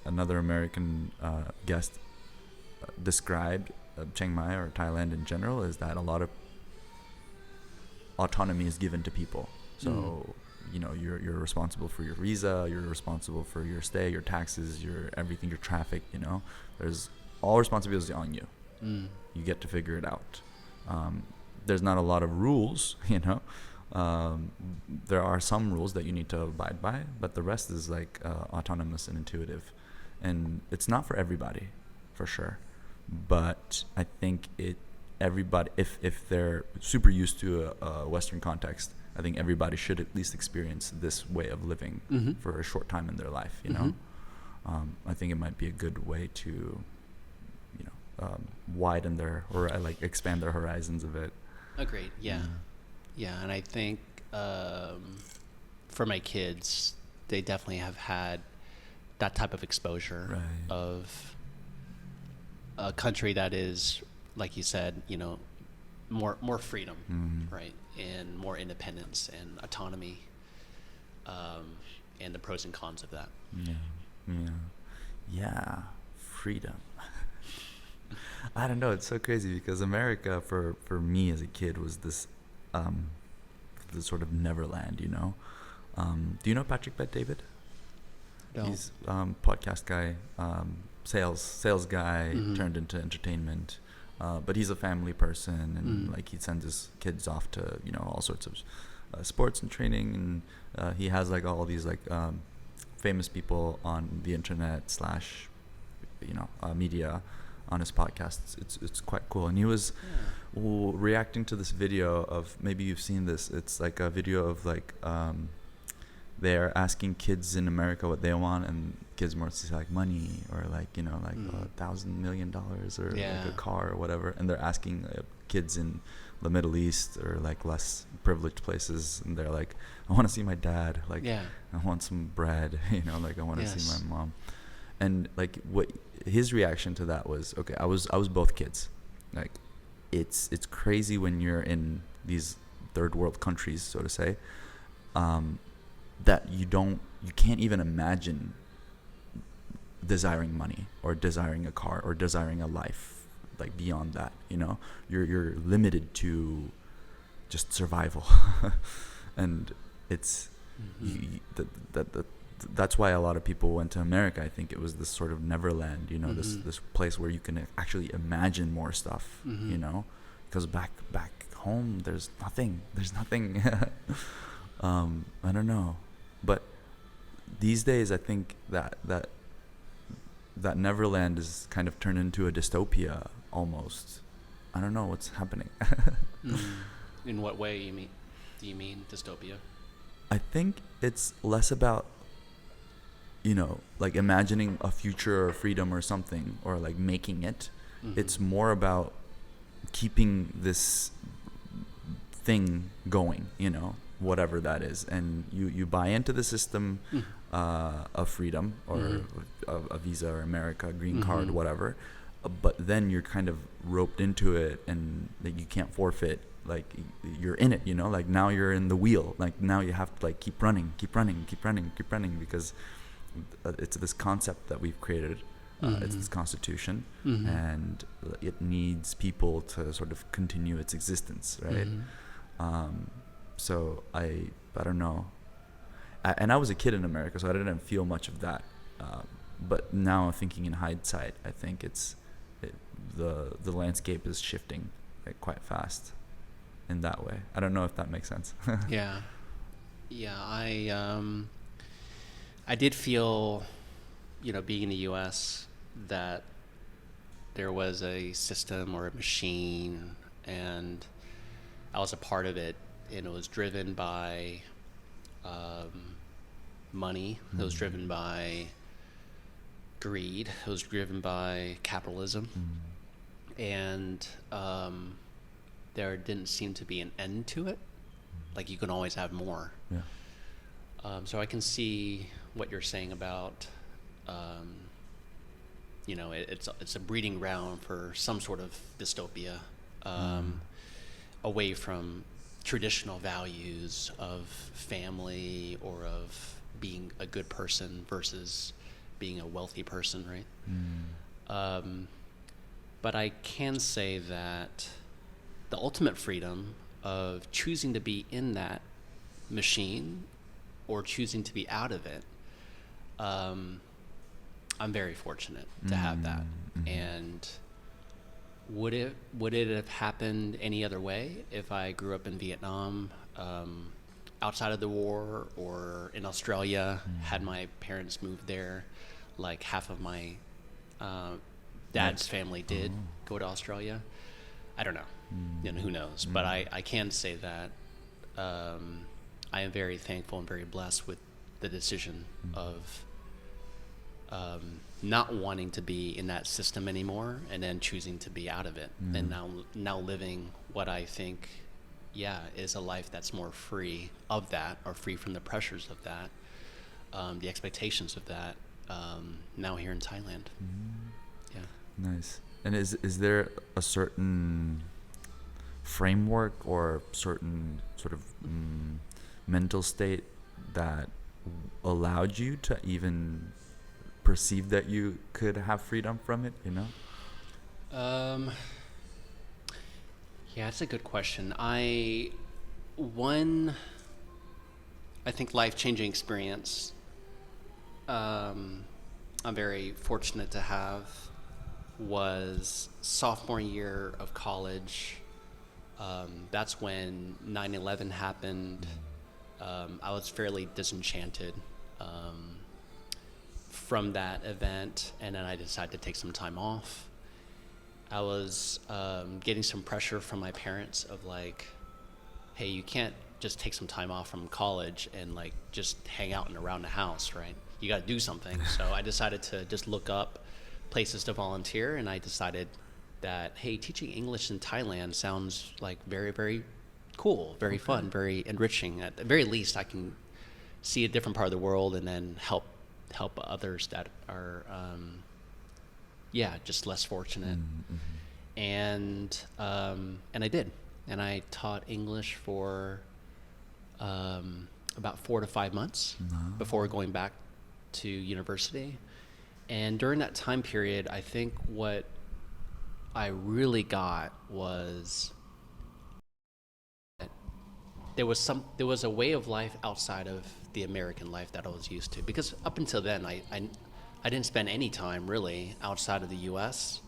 another American guest described Chiang Mai or Thailand in general is that a lot of autonomy is given to people. So you're responsible for your visa, you're responsible for your stay, your taxes, your everything, your traffic. There's all responsibilities on you. You get to figure it out. There's not a lot of rules, there are some rules that you need to abide by, but the rest is like autonomous and intuitive, and it's not for everybody, for sure. But I think everybody, if they're super used to a Western context, I think everybody should at least experience this way of living for a short time in their life. I think it might be a good way to widen or expand their horizons a bit. Agreed. Yeah, and I think for my kids, they definitely have had that type of exposure of a country that is, like you said, more freedom, right, and more independence and autonomy, and the pros and cons of that. Yeah, freedom. I don't know. It's so crazy because America, for me as a kid, was this sort of Neverland. Do you know Patrick Bet-David? No. He's podcast guy, sales guy turned into entertainment, but he's a family person, and like he sends his kids off to all sorts of sports and training, and he has like all these like famous people on the internet / media on his podcast. It's quite cool. And he was reacting to this video of, maybe you've seen this, it's like a video of like they're asking kids in America what they want, and kids mostly say like money, or like $1,000 million or like a car or whatever, and they're asking kids in the Middle East or like less privileged places, and they're like, I want to see my dad, like I want some bread, like I want to see my mom. And like what his reaction to that was, okay, I was both kids. Like it's crazy when you're in these third world countries, so to say, that you can't even imagine desiring money or desiring a car or desiring a life like beyond that. You're limited to just survival. And it's that's why a lot of people went to America. I think it was this sort of Neverland, this place where you can actually imagine more stuff, because back home there's nothing. I don't know, but these days I think that Neverland is kind of turned into a dystopia almost. I don't know what's happening. In what way do you mean dystopia? I think it's less about like imagining a future or freedom or something, or like making it, It's more about keeping this thing going, whatever that is, and you buy into the system of freedom, or a visa, or America, green card, whatever, but then you're kind of roped into it, and like you can't forfeit. Like you're in it, like now you're in the wheel, like now you have to like keep running because it's this concept that we've created. It's this constitution, and it needs people to sort of continue its existence, right? So I don't know. And I was a kid in America, so I didn't feel much of that. But now thinking in hindsight, I think the landscape is shifting like quite fast in that way. I don't know if that makes sense. Yeah. I did feel, being in the U.S., that there was a system or a machine, and I was a part of it, and it was driven by money. It was driven by greed. It was driven by capitalism, and there didn't seem to be an end to it. Like you can always have more. Yeah. So I can see what you're saying about, it's a breeding ground for some sort of dystopia, away from traditional values of family or of being a good person versus being a wealthy person, right? But I can say that the ultimate freedom of choosing to be in that machine or choosing to be out of it, I'm very fortunate to have that. And would it have happened any other way if I grew up in Vietnam, outside of the war, or in Australia, had my parents moved there, like half of my dad's family did go to Australia? I don't know. Who knows? But I can say that I am very thankful and very blessed with the decision of not wanting to be in that system anymore, and then choosing to be out of it, and now living what I think, is a life that's more free of that, or free from the pressures of that, the expectations of that. Now here in Thailand. Yeah. Nice. And is there a certain framework or certain sort of mental state that allowed you to even perceive that you could have freedom from it, Yeah, that's a good question. I think life-changing experience I'm very fortunate to have was sophomore year of college. That's when 9/11 happened. I was fairly disenchanted from that event, and then I decided to take some time off. I was getting some pressure from my parents of like, hey, you can't just take some time off from college and like just hang out and around the house, right? You got to do something. So I decided to just look up places to volunteer, and I decided that, hey, teaching English in Thailand sounds like very, very cool, very fun, very enriching. At the very least, I can see a different part of the world and then help others that are, just less fortunate. And I did, and I taught English for about 4 to 5 months before going back to university. And during that time period, I think what I really got was there was a way of life outside of the American life that I was used to. Because up until then, I didn't spend any time really outside of the U.S.,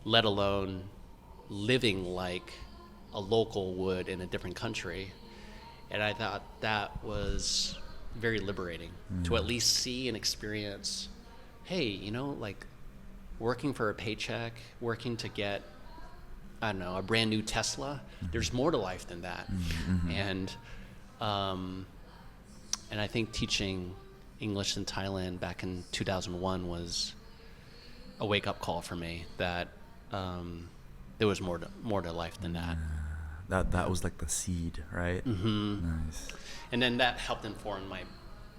let alone living like a local would in a different country. And I thought that was very liberating to at least see and experience, hey, like working for a paycheck, working to get, I don't know, a brand new Tesla. There's more to life than that. And I think teaching English in Thailand back in 2001 was a wake-up call for me that there was more to life than that. That was like the seed, right? Nice. And then that helped inform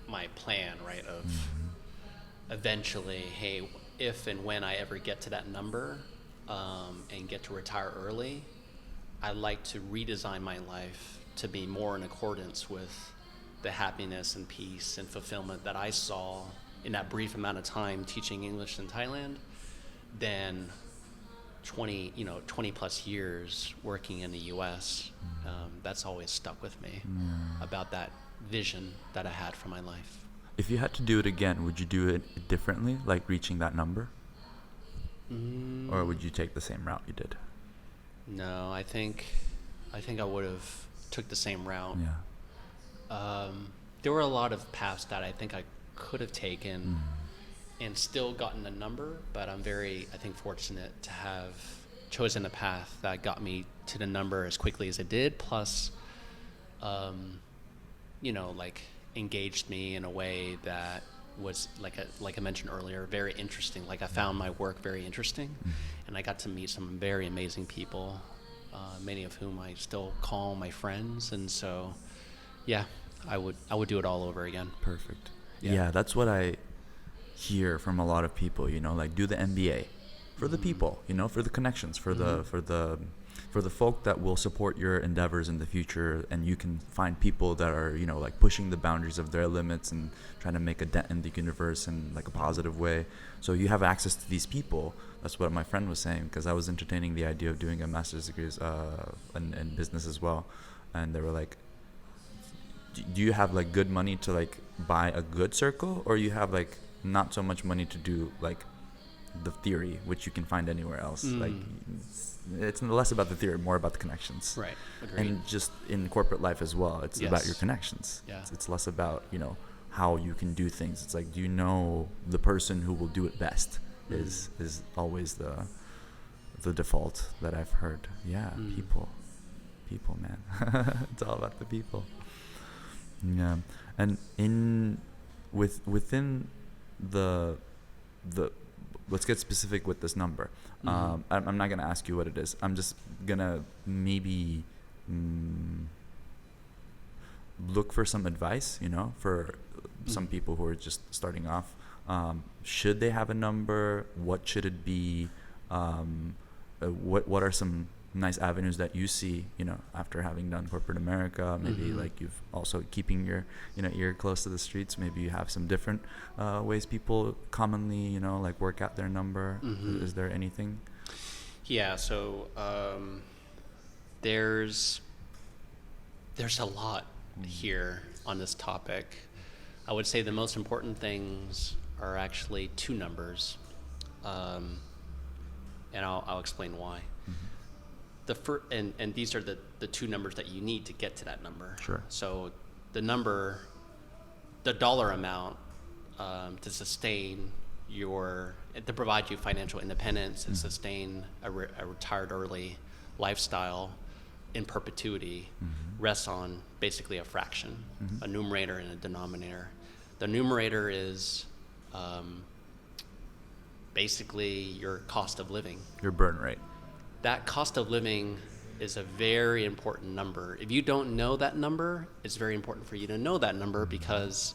my plan, right? Of eventually, hey, if and when I ever get to that number, and get to retire early, I'd like to redesign my life to be more in accordance with the happiness and peace and fulfillment that I saw in that brief amount of time teaching English in Thailand than 20 plus years working in the US. That's always stuck with me about that vision that I had for my life. If you had to do it again, would you do it differently, like reaching that number? Or would you take the same route you did? No, I think I would have took the same route. Yeah. There were a lot of paths that I think I could have taken and still gotten the number, but I'm very, I think, fortunate to have chosen a path that got me to the number as quickly as it did, plus, like engaged me in a way that was, like I mentioned earlier, very interesting. Like I found my work very interesting, and I got to meet some very amazing people, many of whom I still call my friends, and so, yeah, I would do it all over again. Perfect. Yeah, that's what I hear from a lot of people, like do the MBA for the people, for the connections, for the folk that will support your endeavors in the future, and you can find people that are, like pushing the boundaries of their limits and trying to make a dent in the universe in like a positive way. So you have access to these people. That's what my friend was saying, because I was entertaining the idea of doing a master's degree in business as well, and they were like, do you have like good money to like buy a good circle, or you have like not so much money to do like the theory, which you can find anywhere else? Like it's less about the theory, more about the connections. Right. Agreed. And just in corporate life as well, it's about your connections. Yeah. It's less about how you can do things. It's like, do you know the person who will do it best? Is always the default that I've heard. Yeah. People, man. It's all about the people. Yeah. And within the let's get specific with this number. I'm not going to ask you what it is. I'm just going to maybe look for some advice, for some people who are just starting off. Should they have a number? What should it be? What are some nice avenues that you see, after having done corporate America? Maybe like you've also keeping your, ear close to the streets. Maybe you have some different ways people commonly, like work out their number. Is there anything? Yeah. So there's a lot here on this topic. I would say the most important things are actually two numbers, and I'll explain why. And these are the two numbers that you need to get to that number. Sure. So the dollar amount to sustain to provide you financial independence and sustain a retired early lifestyle in perpetuity rests on basically a fraction, a numerator and a denominator. The numerator is basically your cost of living. Your burn rate. That cost of living is a very important number. If you don't know that number, it's very important for you to know that number, because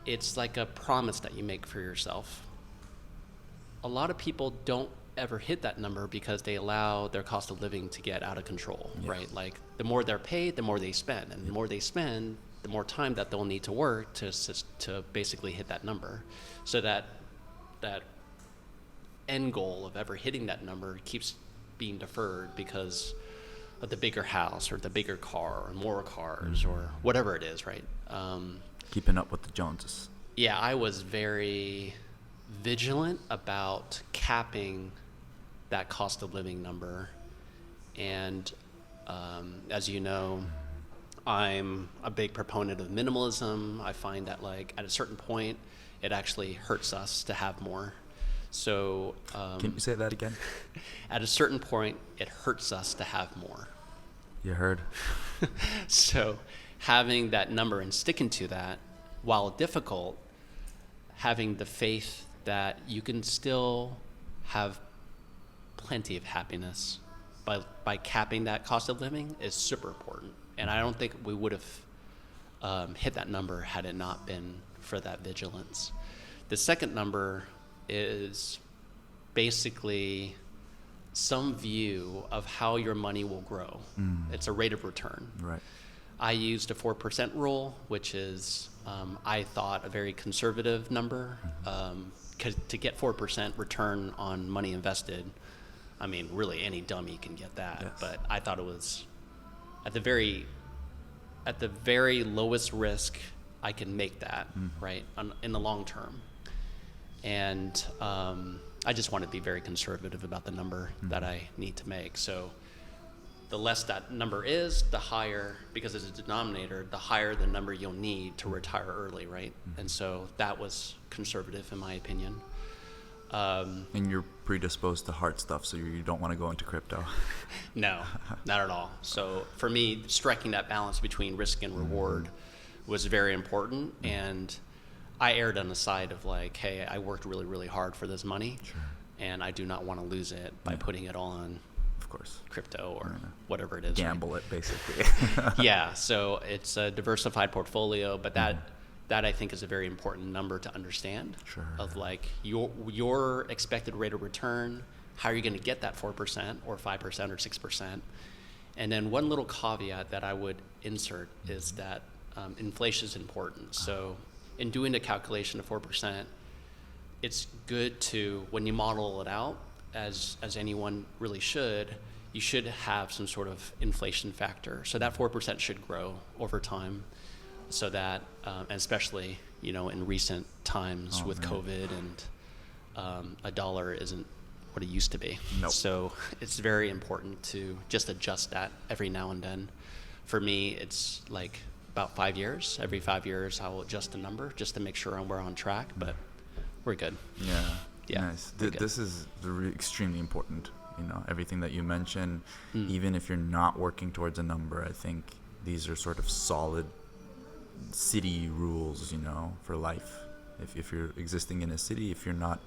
it's like a promise that you make for yourself. A lot of people don't ever hit that number because they allow their cost of living to get out of control, right? Like the more they're paid, the more they spend, and the more they spend, the more time that they'll need to work to basically hit that number. So that end goal of ever hitting that number keeps being deferred because of the bigger house or the bigger car or more cars or whatever it is, right? Keeping up with the Joneses. Yeah, I was very vigilant about capping that cost of living number. And as you know, I'm a big proponent of minimalism. I find that like at a certain point, it actually hurts us to have more. So can you say that again? At a certain point, it hurts us to have more. You heard. So having that number and sticking to that, while difficult, having the faith that you can still have plenty of happiness by capping that cost of living is super important. And I don't think we would have hit that number had it not been for that vigilance. The second number is basically some view of how your money will grow. It's a rate of return. Right. I used a 4% rule, which is, I thought, a very conservative number. 'Cause to get 4% return on money invested, I mean, really any dummy can get that. Yes. But I thought it was at the very lowest risk, I can make that, right, in the long term. And I just want to be very conservative about the number that I need to make. So the less that number is, the higher, because it's a denominator, the higher the number you'll need to retire early, right? And so that was conservative in my opinion. And you're predisposed to hard stuff, so you don't want to go into crypto. No, not at all. So for me, striking that balance between risk and reward was very important. And I erred on the side of like, hey, I worked really, really hard for this money, and I do not want to lose it by putting it all on, of course, crypto or whatever it is. Gamble it, basically. Yeah, so it's a diversified portfolio, but that I think is a very important number to understand. Sure. Of like your expected rate of return, how are you going to get that 4% or 5% or 6%? And then one little caveat that I would insert is that inflation is important. So in doing the calculation of 4%, it's good to, when you model it out, as anyone really should, you should have some sort of inflation factor. So that 4% should grow over time, so that, and especially, in recent times with COVID and a dollar isn't what it used to be. Nope. So it's very important to just adjust that every now and then. For me, it's like about 5 years. Every 5 years, I will adjust the number just to make sure we're on track, but we're good. Yeah, nice. This is extremely important. Everything that you mentioned, even if you're not working towards a number, I think these are sort of solid city rules, for life. If you're existing in a city, if you're not,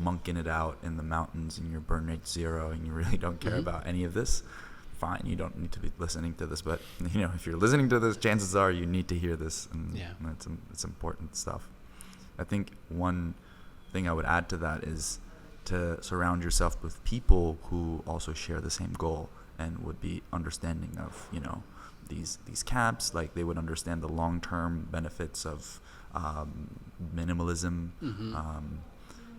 monking it out in the mountains and your burn rate 0 and you really don't care about any of this, fine, you don't need to be listening to this. But, if you're listening to this, chances are you need to hear this, and it's important stuff. I think one thing I would add to that is to surround yourself with people who also share the same goal and would be understanding of, these caps. Like, they would understand the long-term benefits of minimalism.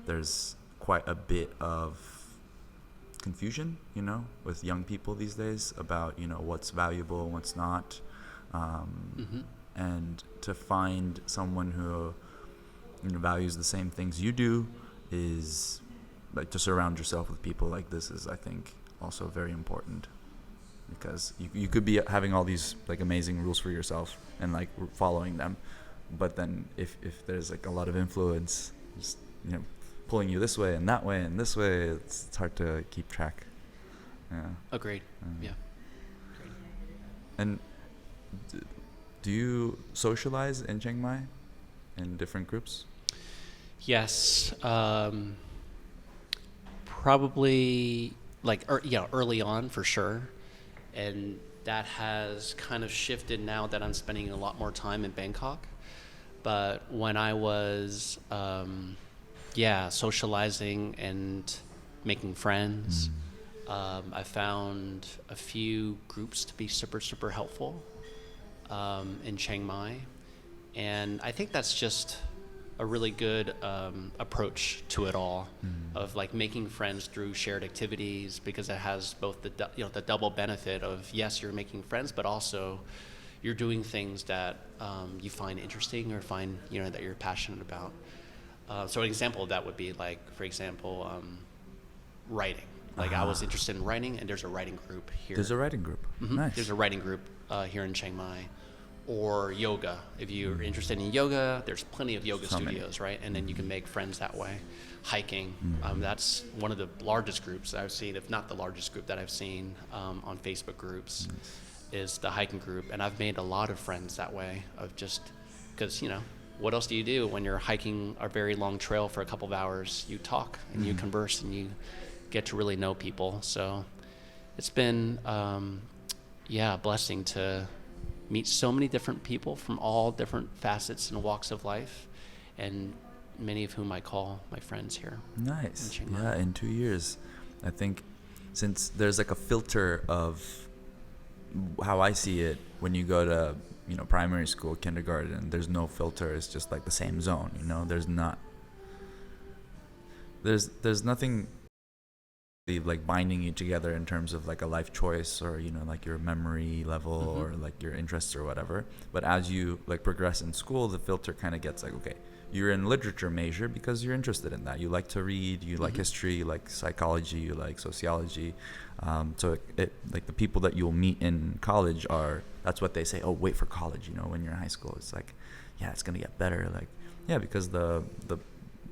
There's quite a bit of confusion, with young people these days about, what's valuable and what's not. And to find someone who values the same things you do is, like, to surround yourself with people like this is, I think, also very important. Because you could be having all these, like, amazing rules for yourself and, like, following them, but then if there's, like, a lot of influence just, pulling you this way and that way and this way, it's hard to keep track. Agreed. Yeah. Great. And do you socialize in Chiang Mai in different groups? Yes. Probably early on for sure. And that has kind of shifted now that I'm spending a lot more time in Bangkok. But when I was, socializing and making friends, I found a few groups to be super, super helpful in Chiang Mai. And I think that's just a really good approach to it all, of like making friends through shared activities, because it has both the double benefit of, yes, you're making friends, but also you're doing things that you find interesting or find that you're passionate about. So an example of that would be, like, for example, writing. Like, I was interested in writing, and there's a writing group here. There's a writing group. Nice. There's a writing group here in Chiang Mai. Or yoga. If you're interested in yoga, there's plenty of yoga studios, right? And then you can make friends that way. Hiking. That's one of the largest groups I've seen, if not the largest group that I've seen on Facebook groups, is the hiking group. And I've made a lot of friends that way, of just because, what else do you do when you're hiking a very long trail for a couple of hours? You talk and you converse and you get to really know people. So it's been, a blessing to meet so many different people from all different facets and walks of life, and many of whom I call my friends here. Nice. In Chiang Mai. Yeah, in 2 years. I think since there's like a filter of how I see it when you go to, primary school, kindergarten, there's no filter. It's just like the same zone, there's nothing like binding you together in terms of like a life choice or like your memory level or like your interests or whatever. But as you like progress in school, the filter kind of gets like, okay, you're in literature major because you're interested in that, you like to read, you like history, you like psychology, you like sociology. So it like the people that you'll meet in college that's what they say, oh, wait for college, when you're in high school. It's like, yeah, it's gonna get better, like, yeah, because the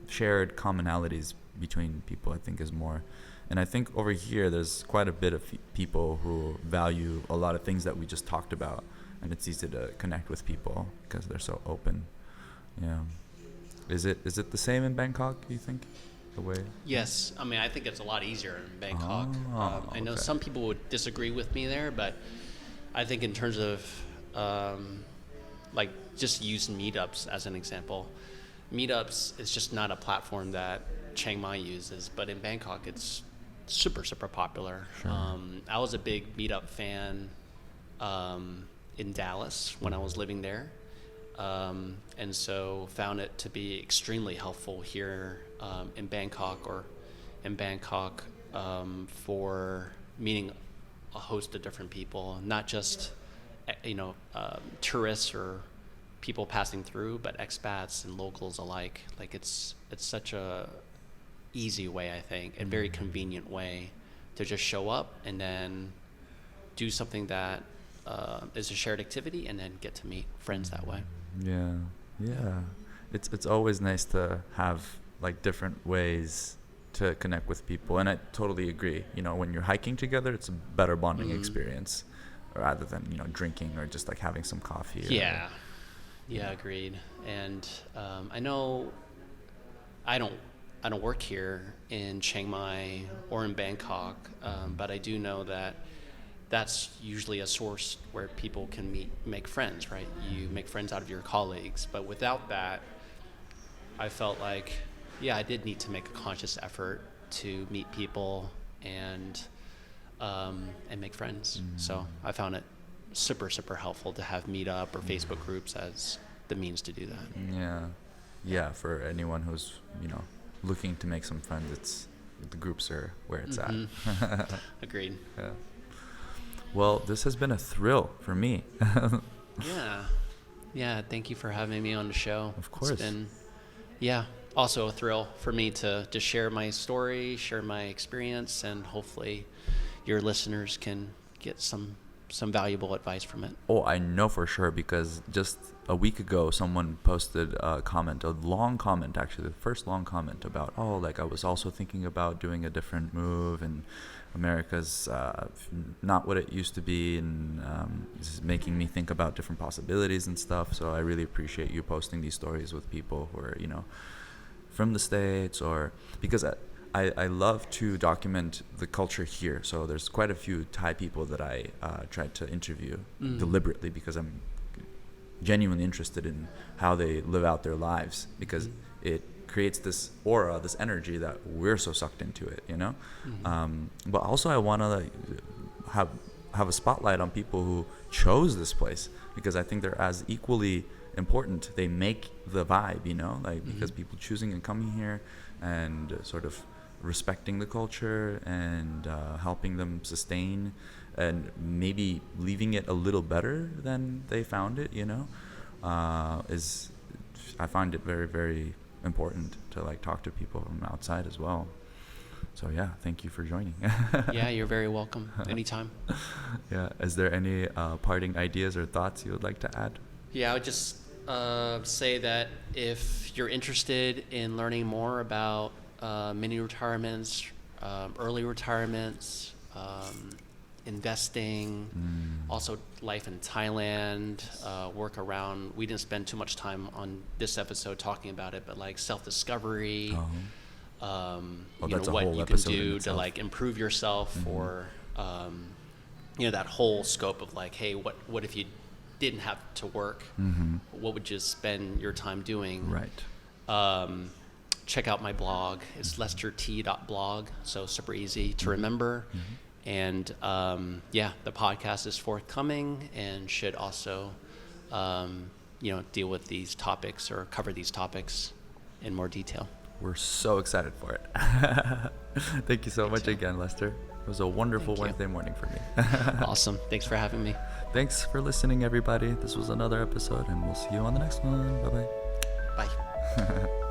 shared commonalities between people, I think, is more. And I think over here there's quite a bit of people who value a lot of things that we just talked about, and it's easy to connect with people because they're so open. Yeah. Is it the same in Bangkok, you think, the way? Yes. I mean, I think it's a lot easier in Bangkok. I know Okay. some people would disagree with me there, but I think in terms of like just use meetups as an example. Meetups is just not a platform that Chiang Mai uses, but in Bangkok it's super, super popular. Sure. I was a big meetup fan in Dallas when I was living there. And so found it to be extremely helpful here in Bangkok for meeting a host of different people, not just tourists or people passing through, but expats and locals alike. Like it's such a easy way, I think, a very convenient way to just show up and then do something that is a shared activity and then get to meet friends that way. Yeah. It's always nice to have like different ways to connect with people, and I totally agree. When you're hiking together, it's a better bonding experience rather than drinking or just like having some coffee. Yeah, agreed. And I know I don't work here in Chiang Mai or in Bangkok, but I do know that that's usually a source where people can make friends, right? You make friends out of your colleagues, but without that, I felt like, I did need to make a conscious effort to meet people and make friends. So I found it super, super helpful to have Meetup or Facebook groups as the means to do that. Yeah. For anyone who's looking to make some friends, the groups are where it's at. Agreed. Yeah. Well, this has been a thrill for me. Yeah. Thank you for having me on the show. Of course. It's been, also a thrill for me to share my story, share my experience, and hopefully your listeners can get some valuable advice from it. Oh, I know for sure, because just a week ago, someone posted a long comment, actually, the first long comment about, I was also thinking about doing a different move, and America's not what it used to be, and this is making me think about different possibilities and stuff. So I really appreciate you posting these stories with people who are, from the States, or because I love to document the culture here. So there's quite a few Thai people that I tried to interview deliberately, because I'm genuinely interested in how they live out their lives, because it creates this aura, this energy that we're so sucked into it, but also I want to have a spotlight on people who chose this place, because I think they're as equally important. They make the vibe, because people choosing and coming here and sort of respecting the culture and helping them sustain and maybe leaving it a little better than they found it, I find it very, very important to talk to people from outside as well. So thank you for joining. Yeah, you're very welcome. Anytime. Yeah. Is there any parting ideas or thoughts you would like to add? Yeah, I would just say that if you're interested in learning more about mini retirements, early retirements, investing, also life in Thailand, work around, we didn't spend too much time on this episode talking about it, but self-discovery, that's a what whole you can episode in do to itself. like improve yourself, or that whole scope of like, hey, what if you didn't have to work? What would you spend your time doing? Right. Check out my blog. It's lestert.blog, so super easy to remember. And the podcast is forthcoming and should also deal with these topics or cover these topics in more detail. We're so excited for it. Thank you so much again, Lester. It was a wonderful Wednesday morning for me. Awesome. Thanks for having me. Thanks for listening, everybody. This was another episode, and we'll see you on the next one. Bye-bye. Bye.